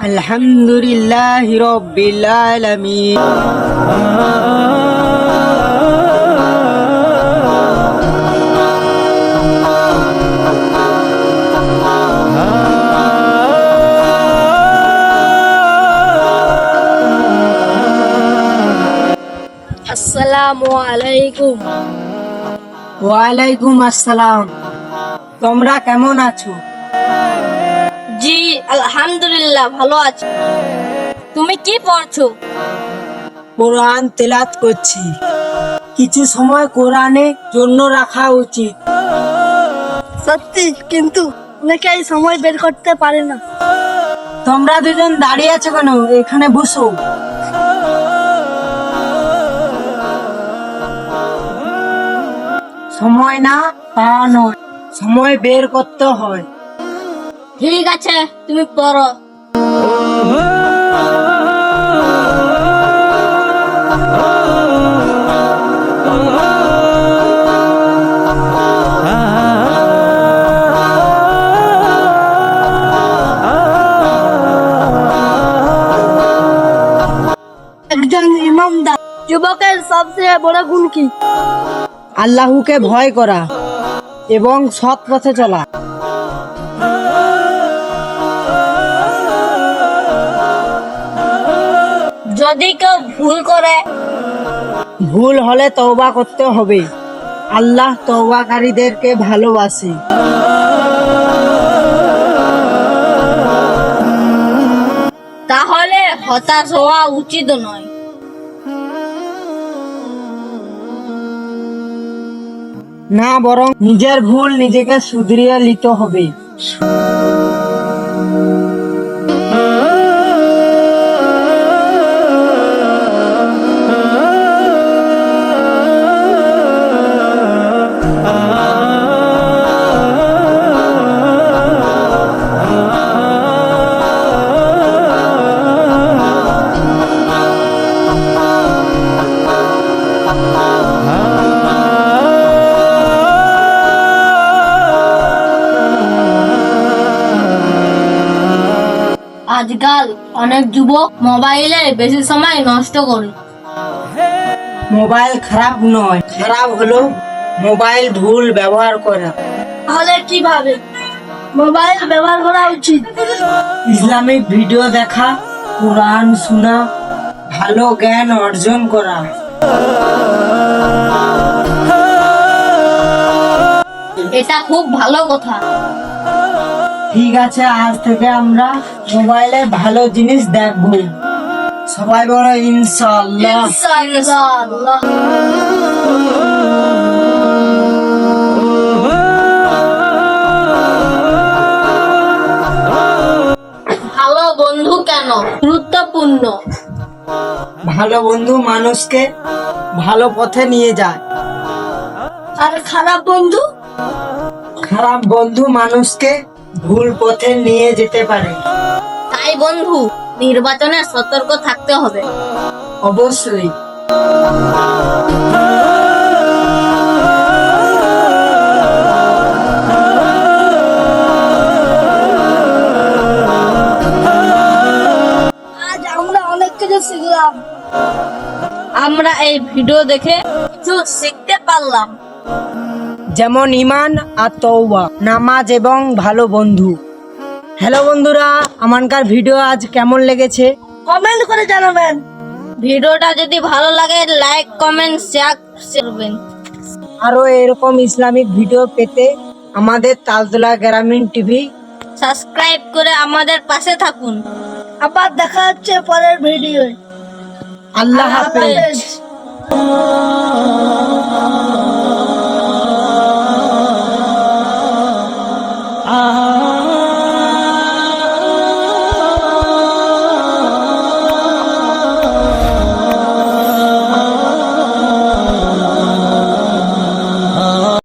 আলহামদুলিল্লাহি রাব্বিল আলামিন। আসসালামু আলাইকুম। ওয়ালাইকুম আসসালাম। তোমরা কেমন আছো? জি আলহামদুলিল্লাহ ভালো আছি। তুমি কি পড়ছো? কোরআন তেলাওয়াত করছি। কিছু সময় কোরআনের জন্য রাখা উচিত। সত্যি, কিন্তু অনেকেই সময় বের করতে পারে না। তোমরা দুজন দাঁড়িয়ে আছো কেন? এখানে বসো। সময় না তা নয়, সময় বের করতে হয়। ঠিক আছে, তুমি পড়ো। একজন ইমানদার যুবকের সবচেয়ে বড় গুণ কি? আল্লাহকে ভয় করা এবং সৎ পথে চলা। যদি কেউ ভুল করে? ভুল হলে তওবা করতে হবে। আল্লাহ তওবাকারীদেরকে ভালোবাসে। তাহলে হতাশ হওয়া উচিত নয়। না, বরং নিজের ভুল নিজেকে শুধরিয়ে নিতে হবে। আজকাল অনেক যুবক মোবাইলে বেশি সময় নষ্ট করে। মোবাইল খারাপ নয়, খারাপ হলো মোবাইল ভুল ব্যবহার করা। তাহলে কিভাবে মোবাইল ব্যবহার করা উচিত? ইসলামিক ভিডিও দেখা, কোরআন শোনা, ভালো জ্ঞান অর্জন করা। এটা খুব ভালো কথা। ঠিক আছে, আজ থেকে আমরা মোবাইলে ভালো জিনিস দেখবো। সবাই বলো ইনশাআল্লাহ। ইনশাআল্লাহ। ভালো বন্ধু কেন গুরুত্বপূর্ণ? ভালো বন্ধু মানুষকে ভালো পথে নিয়ে যায়। আর খারাপ বন্ধু? খারাপ বন্ধু মানুষকে ভুল পথে নিয়ে যেতে পারে। তাই বন্ধু নির্বাচনে সতর্ক থাকতে হবে। অবশ্যই। আজ আমরা অনেক কিছু শিখলাম। আমরা এই ভিডিও দেখে কিছু শিখতে পারলাম। যেমন ঈমান আর তওবা, নামাজ এবং ভালো বন্ধু। হ্যালো বন্ধুরা, আমানকার ভিডিও আজ কেমন লেগেছে কমেন্ট করে জানাবেন। ভিডিওটা যদি ভালো লাগে লাইক কমেন্ট শেয়ার করবেন। আরো এরকম ইসলামিক ভিডিও পেতে আমাদের তালতলা গ্রামীণ টিভি সাবস্ক্রাইব করে আমাদের পাশে থাকুন। আবার দেখা হচ্ছে পরের ভিডিও। আল্লাহ হাফেজ।